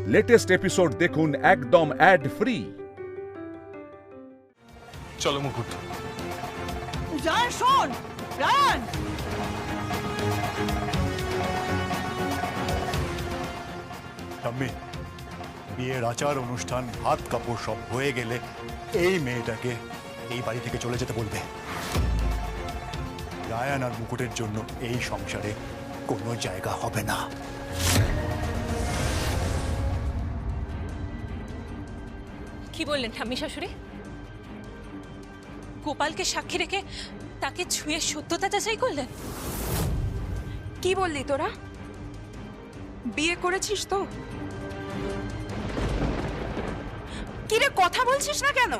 Latest episode দেখুন একদম add free. চলো মুকুট। রায়ান শোন, রায়ান। ঠাম্মি, বিয়ের আচার অনুষ্ঠান হাত কাপড় সব হয়ে গেলে এই মেয়েটাকে এই বাড়ি থেকে চলে যেতে বলবে। রায়ান আর মুকুটের জন্য এই সংসারে কোনো জায়গা হবে না। কি বললেন ঠাম্মি শাশুড়ি? গোপালকে সাক্ষী রেখে তাকে ছুঁয়ে সত্যতা যাচাই করলেন? কি বললি তোরা? বিয়ে করেছিস তো? কিরে কথা বলছিস না কেন?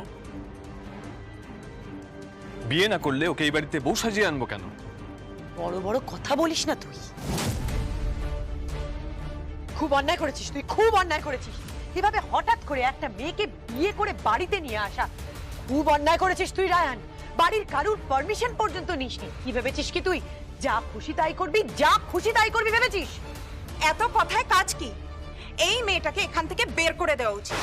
বিয়ে না করলে ওকে এই বাড়িতে বউ সাজিয়ে আনবো কেন? বড় বড় কথা বলিস না তুই। খুব অন্যায় করেছিস তুই, খুব অন্যায় করেছিস। এভাবে হঠাৎ করে একটা মেয়েকে বিয়ে করে বাড়িতে নিয়ে আসা খুব অন্যায় করেছিস তুই রায়ান। বাড়ির কারুর পারমিশন পর্যন্ত নিসনি। কি ভেবেছিস কি তুই যা খুশি তাই করবি, যা খুশি তাই করবি ভেবেছিস? এত কথায় কাজ কি? এই মেয়েটাকে এখান থেকে বের করে দেওয়া উচিত।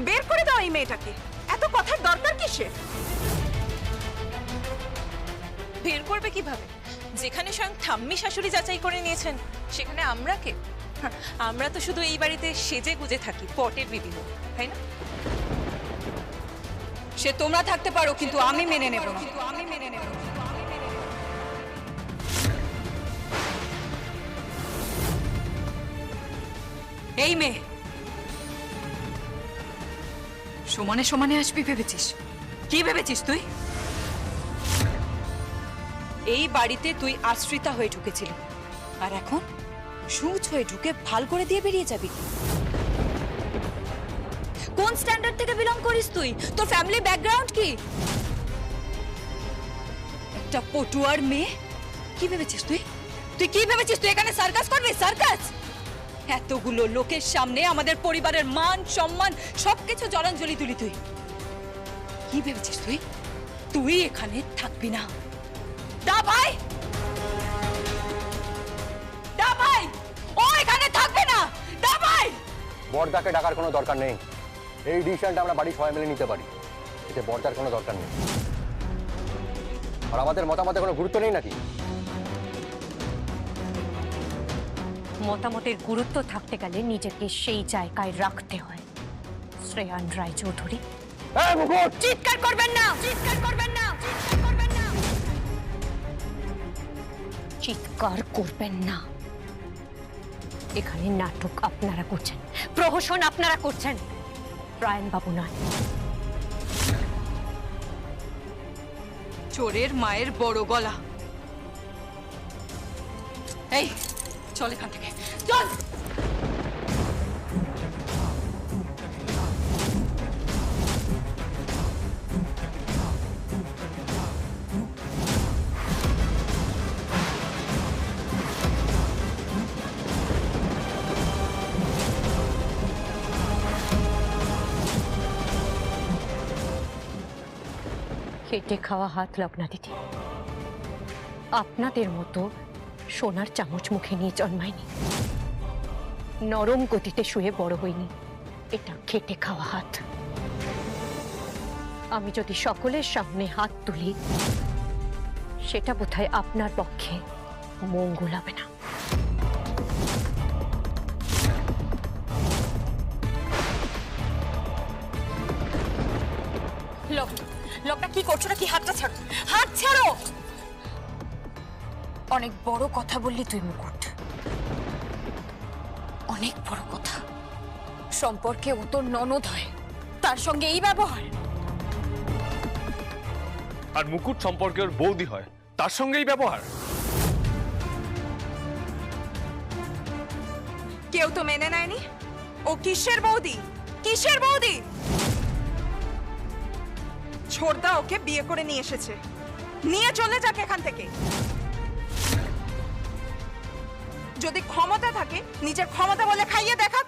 বের করে দাও এই মেয়েটাকে। এত কথার দরকার কিসের? বের করবে কিভাবে? যেখানে স্বয়ং ঠাম্মি শাশুড়ি যাচাই করে নিয়েছেন সেখানে আমরা কে? আমরা তো শুধু এই বাড়িতে সেজে গুজে থাকি, পটের বিবি হই, তাই না? সে তোমরা থাকতে পারো, কিন্তু আমি মেনে নেব না। এই মেয়ে সমানে সমানে আসবি ভেবেছিস? কি ভেবেছিস তুই? এই বাড়িতে তুই আশ্রিতা হয়ে ঢুকেছিলি, আর এখন সুচ হয়ে ঢুকে ভাল করে দিয়ে বেরিয়ে যাবি। কোন স্ট্যান্ডার্ড থেকে বিলং করিস তুই? তোর ফ্যামিলি ব্যাকগ্রাউন্ড কি? একটা পটুয়ার মেয়ে। কি ভেবেছিস তুই? তুই কি ভেবেছিস তুই এখানে সার্কাস করবি? সার্কাস? এতগুলো লোকের সামনে আমাদের পরিবারের মান সম্মান সবকিছু জলাঞ্জলি তুলি তুই। কি ভেবেছিস তুই? তুই এখানে থাকবি না। দা ভাই, দা ভাই, ও এখানে থাকবে না। দা ভাই, বড়দাকে ডাকার কোনো দরকার নেই। এই ডিসিশনটা আমরা বাড়ি সবাই মিলে নিতে পারি। এতে বড়দার কোনো দরকার নেই। আর আমাদের মতামতে কোনো গুরুত্ব নেই নাকি? মতামতের গুরুত্ব থাকতে গেলে নিজেকে সেই জায়গায় রাখতে হয়। শ্রেয়ান রায়চৌধুরী। চিৎকার করবেন না, চিৎকার করবেন না, চিৎকার করবেন না। চিৎকার করবেন না। এখানে নাটক আপনারা করছেন, প্রহসন আপনারা করছেন, রায়ান বাবু নয়। চোরের মায়ের বড় গলা। এই চল এখান থেকে, চল। খেটে খাওয়া হাত লগ্না দিদি, আপনাদের মতো সোনার চামচ মুখে নিয়ে জন্মায়নি, নরম গতিতে শুয়ে বড় হইনি। এটা খেটে খাওয়া হাত। আমি যদি সকলের সামনে হাত তুলি সেটা বোধহয় আপনার পক্ষে মঙ্গল হবে না। লোকটা কি করছো না? কি হাতটা ছাড়ো, হাত ছাড়ো। অনেক বড় কথা বললি তুই মুকুট, অনেক বড় কথা। সম্পর্কে ও তোর ননদ হয়, তার সঙ্গে এই ব্যবহার। আর মুকুট সম্পর্কে ওর বৌদি হয়, তার সঙ্গেই ব্যবহার। কেউ তো মেনে নেয়নি। ও কিসের বৌদি? কিসের বৌদি? ছোড়দা ওকে বিয়ে করে নিয়ে এসেছে, নিয়ে চলে যাক এখান থেকে। যদি ক্ষমতা থাকে নিজের ক্ষমতা বলে খাইয়ে দেখাক।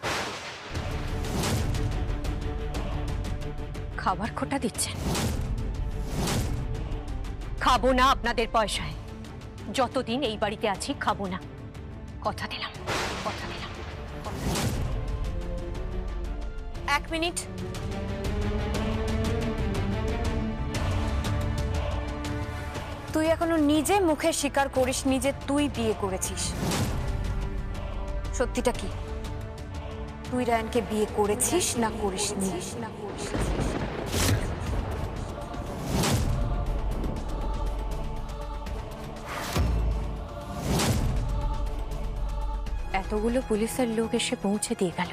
খাবার খোটা দিচ্ছেন? খাবো না আপনাদের পয়সায়। যতদিন এই বাড়িতে আছি খাবো না। কথা দিলাম, কথা দিলাম। এক মিনিট। তুই এখনো নিজে মুখে স্বীকার করিসনি যে তুই বিয়ে করেছিস। সত্যিটা কি? তুই রায়ানকে বিয়ে করেছিস না করিসনি? এতগুলো পুলিশের লোক এসে পৌঁছে দিয়ে গেল,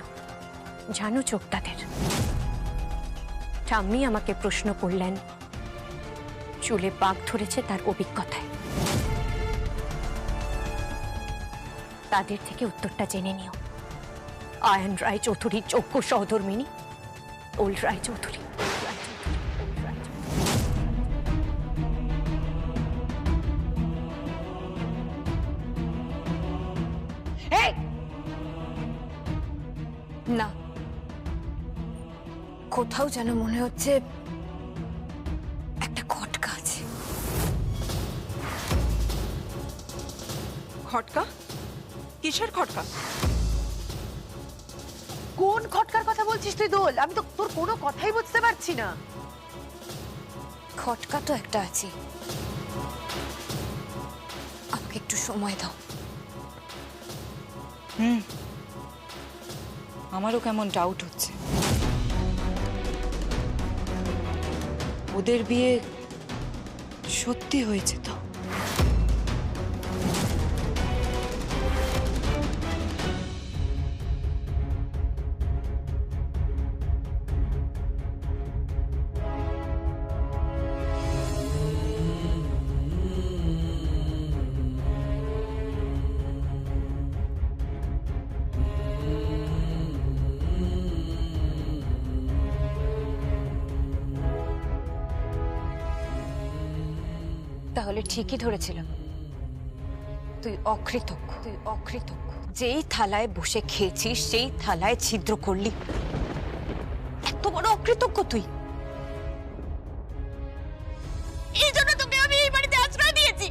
জানো চোখ তাদের। ঠাম্মি আমাকে প্রশ্ন করলেন, চুলে পাক ধরেছে তার অভিজ্ঞতায়। তাদের থেকে উত্তরটা জেনে নিও। আয়ন রায় চৌধুরীর যোগ্য সহধর্মিনী ওল্ড রায় চৌধুরী। না, কোথাও যেন মনে হচ্ছে একটা খটকা আছে। খটকা? কিসের খটকা? কোন খটকার কথা বলছিস তুই দোল? আমি তো তোর কোনো কথাই বুঝতে পারছি না। খটকা তো একটা আছে, আমাকে একটু সময় দাও। আমারও কেমন ডাউট হচ্ছে। ওদের বিয়ে সত্যি হয়েছে তো? তাহলে ঠিকই ধরেছিলাম, তুই অকৃতজ্ঞ। তুই অকৃতজ্ঞ। যেই থালায় বসে খেয়েছিস সেই থালায় ছিদ্র করলি। এত বড় অকৃতজ্ঞ তুই। এই জন্য তোকে আমি এই বাড়িতে আশ্রয় দিয়েছি,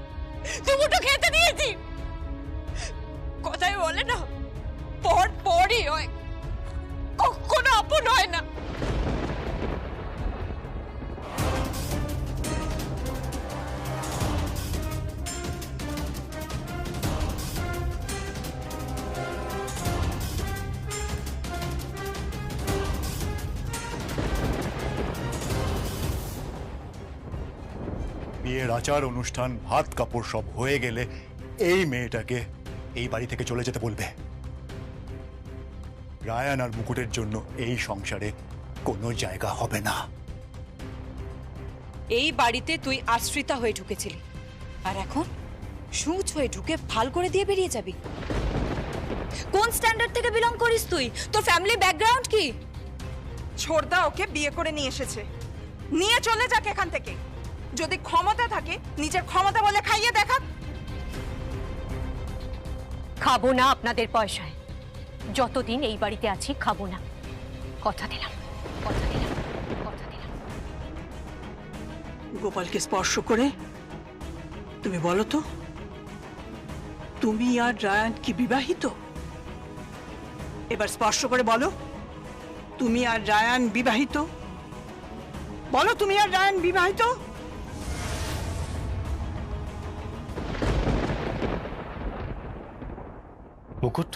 দুমুঠো খেতে দিয়েছি। কথাই বলে না, পর পরই হয়, কখনো আপন হয় না। বিয়ের আচার অনুষ্ঠান ভাত কাপড় সব হয়ে গেলে এই মেয়েটাকে এই বাড়ি থেকে চলে যেতে বলবে। রায়ান আর মুকুটের জন্য এই সংসারে কোনো জায়গা হবে না। এই বাড়িতে তুই আশ্রিতা হয়ে ঢুকেছিলি, আর এখন সূচ হয়ে ঢুকে ভাল করে দিয়ে বেরিয়ে যাবি? কোন স্ট্যান্ডার্ড থেকে বিলং করিস তুই? তোর ফ্যামিলি ব্যাকগ্রাউন্ড কি? ছোড়দা ওকে বিয়ে করে নিয়ে এসেছে, নিয়ে চলে যাক এখান থেকে। যদি ক্ষমতা থাকে নিজের ক্ষমতা বলে খাইয়ে দেখাক। খাবো না আপনাদের পয়সায়, যতদিন এই বাড়িতে আছি খাবো না, কথা দিলাম, কথা দিলাম, কথা দিলাম। গোপালকে স্পর্শ করে তুমি বলো তো, তুমি আর রায়ান কি বিবাহিত? এবার স্পর্শ করে বলো, তুমি আর রায়ান বিবাহিত? বলো, তুমি আর রায়ান বিবাহিত? মুকুট,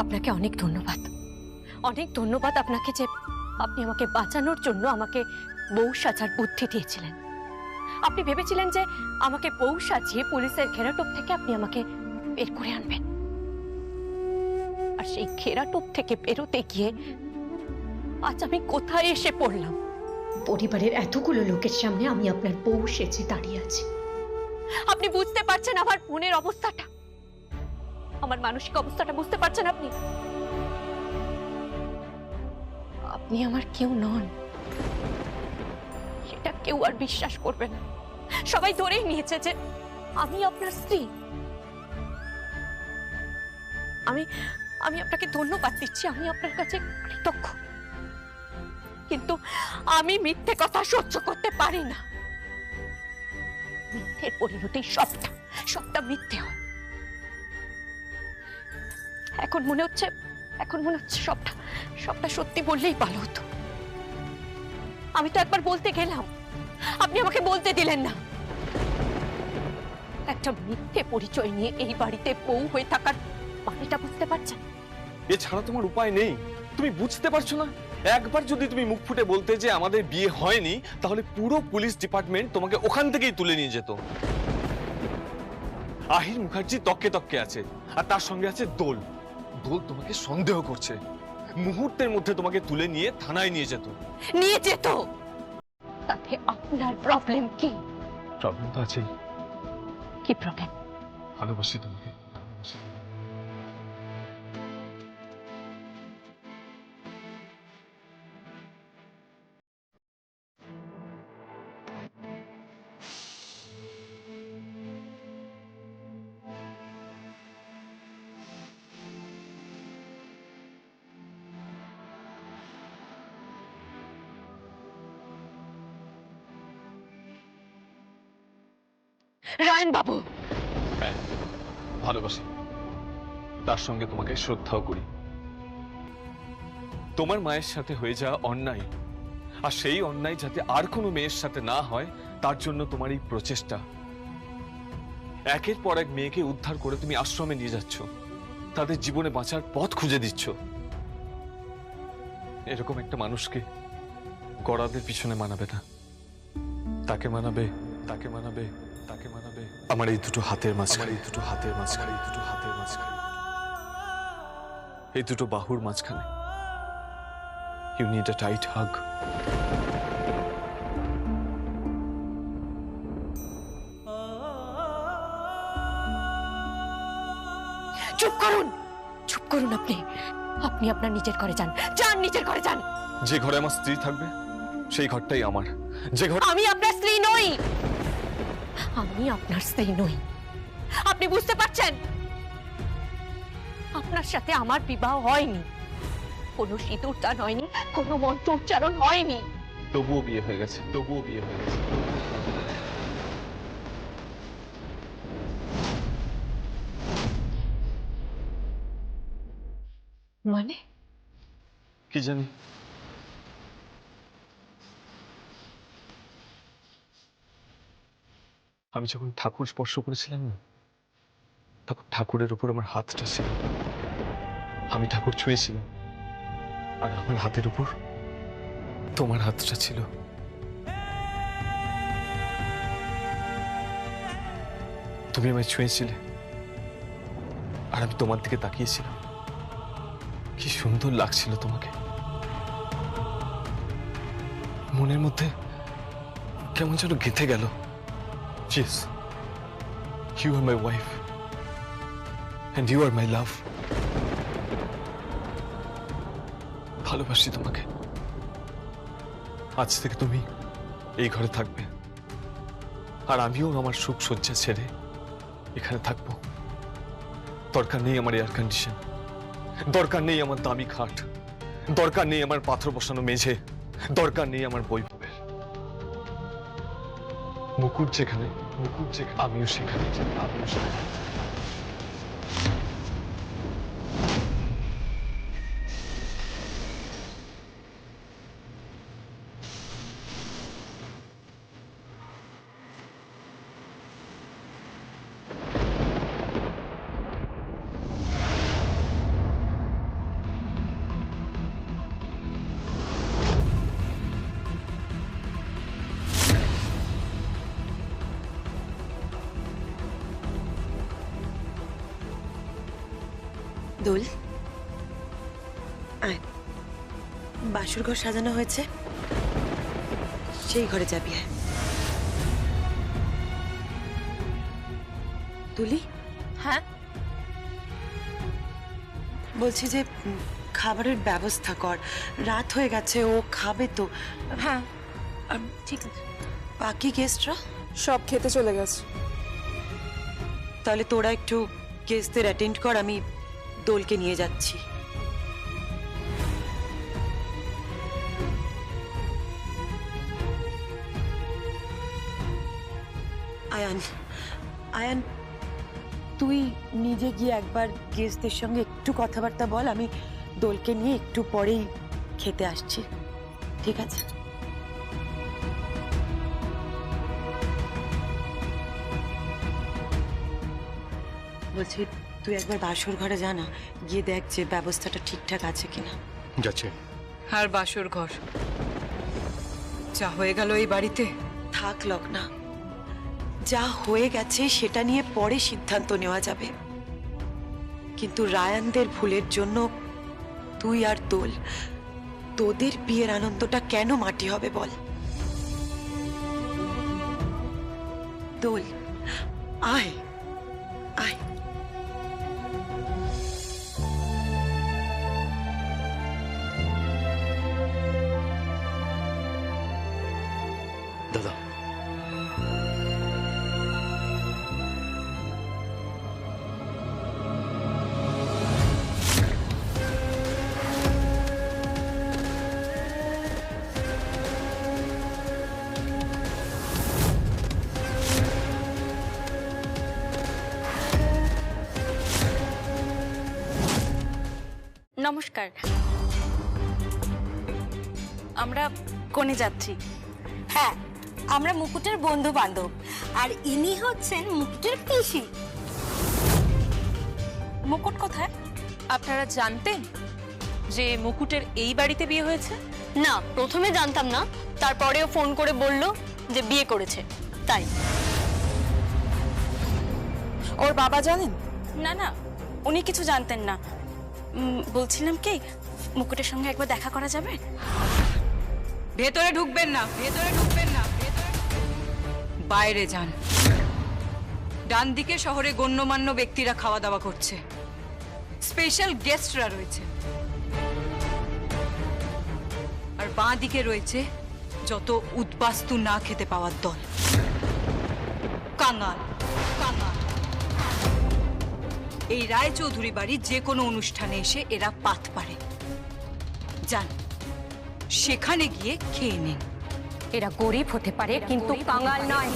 আপনাকে অনেক ধন্যবাদ, অনেক ধন্যবাদ আপনাকে যে আপনি আমাকে বাঁচানোর জন্য আমাকে বউ সাজার বুদ্ধি দিয়েছিলেন। আপনি ভেবেছিলেন যে আমাকে বউ সাজিয়ে পুলিশের ঘেরাটোপ থেকে আপনি আমাকে বের করে আনবেন, আর সেই ঘেরাটোপ থেকে বেরোতে গিয়ে আজ আমি কোথায় এসে পড়লাম? পরিবারের এতগুলো লোকের সামনে আমি আপনার বউ সেজে দাঁড়িয়ে আছি। আপনি বুঝতে পারছেন আমার মনের অবস্থাটা, আমার মানসিক অবস্থাটা বুঝতে পারছেন আপনি? আপনি আমার কেউ নন, সেটা কেউ আর বিশ্বাস করবে না। সবাই ধরেই নিয়েছে যে আমি আপনার স্ত্রী। আমি আপনাকে ধন্যবাদ দিচ্ছি, আমি আপনার কাছে কৃতজ্ঞ। কিন্তু আমি মিথ্যে কথা সহ্য করতে পারি না। মিথ্যের পরিণতি সবটা মিথ্যে হয়। এখন মনে হচ্ছে সবটা সত্যি বললেই ভালো হতো। আমি তো একবার বলতে গেলাম, আপনি আমাকে বলতে দিলেন না। একটা মিথ্যে পরিচয় নিয়ে এই বাড়িতে বউ হয়ে থাকার মানেটা বুঝতে পারছেন? এছাড়া তোমার উপায় নেই। তুমি বুঝতে পারছো না? একবার যদি তুমি মুখ ফুটে বলতে যে আমাদের বিয়ে হয়নি, তাহলে পুরো পুলিশ ডিপার্টমেন্ট তোমাকে ওখান থেকেই তুলে নিয়ে যেত। আহির মুখার্জি তককে তককে আছে, আর তার সঙ্গে আছে দোল। দোল তোমাকে সন্দেহ করছে, মুহূর্তের মধ্যে তোমাকে তুলে নিয়ে থানায় নিয়ে যেত। তাতে আপনার প্রবলেম কি? প্রবলেম তো আছেই। কি প্রবলেম? ভালোবাসি তোমাকে। রায়ন বাবু, হ্যাঁ, ভালোবাসি। তার সঙ্গে তোমাকে শ্রদ্ধাও করি। তোমার মায়ের সাথে হয়ে যাওয়া অন্যায়, আর সেই অন্যায় যাতে আর কোনো মেয়ের সাথে না হয়, তার জন্য তোমার এই প্রচেষ্টা। একের পর এক মেয়েকে উদ্ধার করে তুমি আশ্রমে নিয়ে যাচ্ছ, তাদের জীবনে বাঁচার পথ খুঁজে দিচ্ছ। এরকম একটা মানুষকে গড়াদের পিছনে মানাবে না। তাকে মানাবে আমার এই দুটো হাতের মাঝখানে, এই দুটো বাহুর মাঝখানে। ইউ নিড আ টাইট হাগ। চুপ করুন আপনি আপনার নিজের ঘরে যান, নিজের ঘরে যান। যে ঘরে আমার স্ত্রী থাকবে সেই ঘরটাই আমার। যে ঘর আমি আপনার স্ত্রী নই, আপনি বুঝতে পারছেন? আপনার সাথে আমার বিবাহ হয়নি, কোনো সিঁদুর দান হয়নি, কোনো মন্ত্র উচ্চারণ হয়নি। তবুও বিয়ে হয়ে গেছে। মানে কি জানি। আমি যখন ঠাকুর স্পর্শ করেছিলাম না, তখন ঠাকুরের উপর আমার হাতটা ছিল। আমি ঠাকুর ছুঁয়েছিলাম, আর আমার হাতের উপর তোমার হাতটা ছিল। তুমি আমায় ছুঁয়েছিলে, আর আমি তোমার দিকে তাকিয়েছিলাম। কি সুন্দর লাগছিল তোমাকে। মনের মধ্যে কেমন যেন গেঁথে গেল। Yes, you are my wife, and you are my love. ভালোবাসি তোমাকে। আজ থেকে তুমি এই ঘরে থাকবে, আর আমিও আমার সুখ সজ্জা ছেড়ে এখানে থাকবো। দরকার নেই আমার এয়ার কন্ডিশন, দরকার নেই আমার দামি খাট, দরকার নেই আমার পাথর বসানো মেঝে, দরকার নেই আমার বৈভবের। মুকুট যেখানে আমিও সেখানে। দোল, আয়। বাসুর ঘর সাজানো হয়েছে, সেই ঘরে যাবি। আয় তুলি। হ্যাঁ, বলছি যে খাবারের ব্যবস্থা কর, রাত হয়ে গেছে, ও খাবে তো। হ্যাঁ, ঠিক আছে। বাকি গেস্টরা সব খেতে চলে গেছে। তাহলে তোরা একটু গেস্টদের অ্যাটেন্ড কর, আমি দোলকে নিয়ে যাচ্ছি। আয়ান, আয়ান, তুই নিজে গিয়ে একবার গেস্টদের সঙ্গে একটু কথাবার্তা বল। আমি দোলকে নিয়ে একটু পরেই খেতে আসছি, ঠিক আছে? বলছি, তুই একবার বাসর ঘরে যা না, গিয়ে দেখ যে ব্যবস্থাটা ঠিকঠাক আছে কিনা। যাচ্ছে। আর বাসর ঘর যা হয়ে গেল এই বাড়িতে, থাক লগ্না, যা হয়ে গেছে সেটা নিয়ে পরে সিদ্ধান্ত নেওয়া যাবে, কিন্তু রায়ানদের ভুলের জন্য তুই আর দোল, তোদের বিয়ের আনন্দটা কেন মাটি হবে বল? দোল, আয় আয়। দাদা, নমস্কার, আমরা কোণে যাচ্ছি। হ্যাঁ, আমরা মুকুটের বন্ধু বান্ধব, আর ইনি হচ্ছেন মুকুটের পিসি। মুকুট কোথায়? আপনারা জানতেন যে মুকুটের এই বাড়িতে বিয়ে হয়েছে? না, প্রথমে জানতাম না, তারপরেও ফোন করে বলল যে বিয়ে করেছে, তাই। ওর বাবা জানেন? না না, উনি কিছু জানতেন না। বলছিলাম কি, মুকুটের সঙ্গে একবার দেখা করা যাবে? ভেতরে ঢুকবেন না, ভেতরে ঢুকবেন না, বাইরে যান। ডান দিকে শহরে গণ্যমান্য ব্যক্তিরা খাওয়া দাওয়া করছে, স্পেশাল গেস্টরা রয়েছে, আর বাঁ দিকে রয়েছে যত উদ্বাস্তু না খেতে পাওয়ার দল। কাঙাল, কাঙাল। এই রায়চৌধুরী বাড়ির যে কোনো অনুষ্ঠানে এসে এরা পাত পারে। যান, সেখানে গিয়ে খেয়ে নিন। এরা গরিব হতে পারে কিন্তু কাঙাল নয়।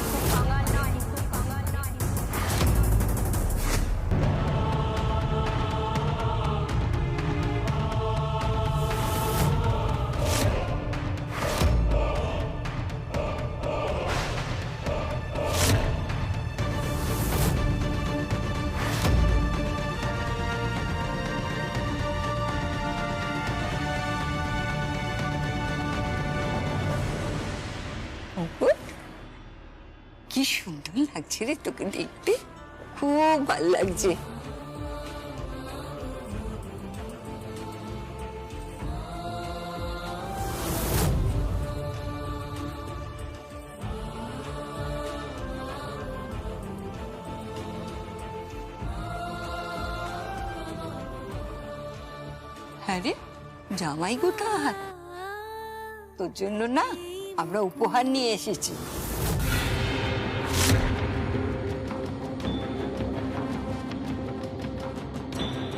কি সুন্দর লাগছে রে তোকে দেখতে, খুব ভালো লাগছে। হ্যাঁ রে, জামাই কোথায়? তোর জন্য না আমরা উপহার নিয়ে এসেছি।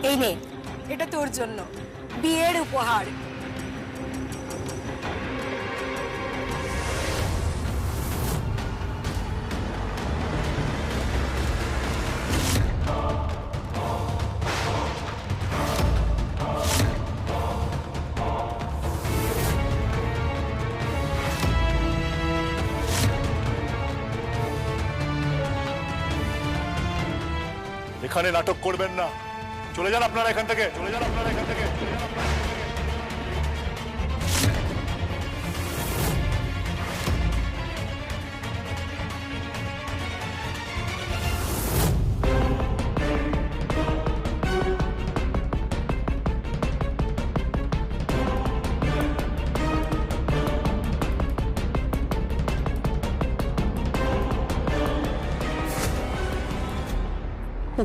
এই নে, এটা তোর জন্য বিয়ের উপহার। এখানে নাটক করবেন না, চলে যান আপনারা এখান থেকে, চলে যান আপনারা এখান থেকে।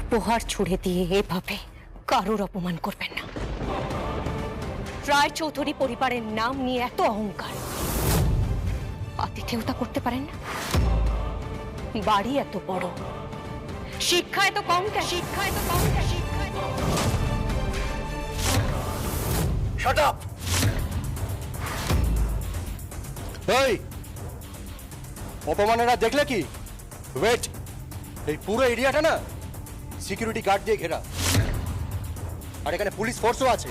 উপহার ছুড়ে দিয়ে এভাবে কারোর অপমান করবেন না। রায়চৌধুরী পরিবারের নাম নিয়ে এত অহংকার, আতিথেয়তা করতে পারেন না? বাড়ি এত বড়, শিক্ষা এত কম কেন? শিক্ষা এত কম কেন? শিক্ষা এত কম। Shut up. এই অপমানেরা দেখলে কি? ওয়েট, এই পুরো এরিয়াটা না সিকিউরিটি গার্ড দিয়ে ঘেরা, আর এখানে পুলিশ ফোর্সও আছে।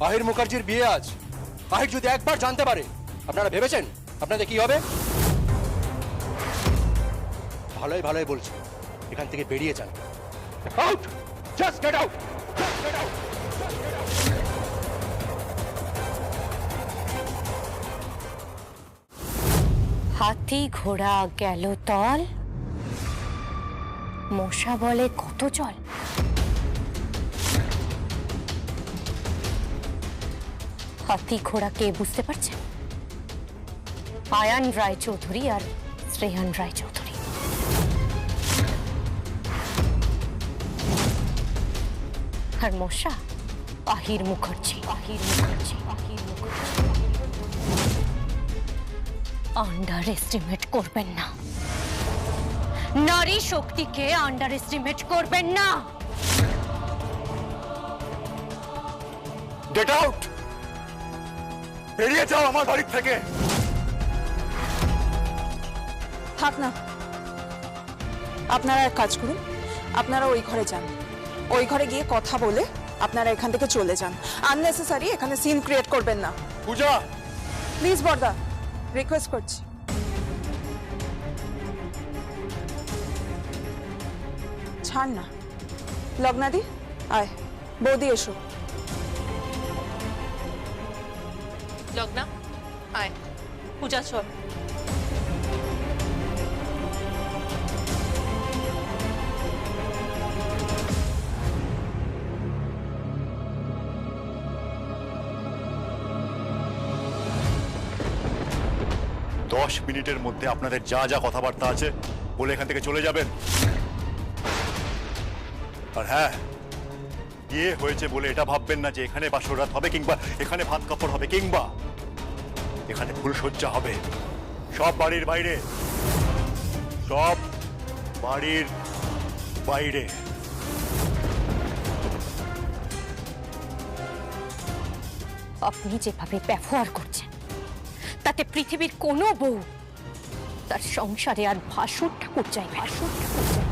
আহির মুখার্জির বিয়ে আজ, আহির যদি একবার জানতে পারে, আপনারা ভেবেছেন আপনাদের কি হবে? ভালোই ভালোই বলছি, এখান থেকে বেরিয়ে যান। Out, just get out, just get out. হাতি ঘোড়া গেল তল, মশা বলে কত জল। হাতি ঘোড়া কে বুঝতে পারছেন? আয়ান রায়চৌধুরী আর শ্রেয়ান রায়চৌধুরী। আর মশা আহির মুখার্জি। আহির মুখার্জি, আহির মুখার্জি। আন্ডার এস্টিমেট করবেন না, নারী শক্তিকে আন্ডার এস্টিমেট করবেন না। গেট আউট, বেরিয়ে যাও আমার বাড়ি থেকে। থাক না, আপনারা এক কাজ করুন, আপনারা ওই ঘরে যান, ওই ঘরে গিয়ে কথা বলে আপনারা এখান থেকে চলে যান। আননেসেসারি এখানে সিন ক্রিয়েট করবেন না। পূজা, প্লিজ বর্দা, রিকোয়েস্ট করছি। ছাড় না। লগ্নাদি, আয়। বৌদি এসো। লগ্না, আয়। পূজা চল। দশ মিনিটের মধ্যে আপনাদের যা যা কথাবার্তা আছে বলে এখান থেকে চলে যাবেন। আর হ্যাঁ, বিয়ে হয়েছে বলে এটা ভাববেন না যে এখানে বাসরাত হবে, কিংবা এখানে ভাত কাপড় হবে, কিংবা এখানে ফুলসজ্জা হবে। সব বাড়ির বাইরে, সব বাড়ির বাইরে। আপনি যেভাবে ব্যবহার করছেন তাতে পৃথিবীর কোনো বউ তার সংসারে আর ভাসুর ঠাকুর চাইবে। ভাসুর ঠাকুর চাইবে।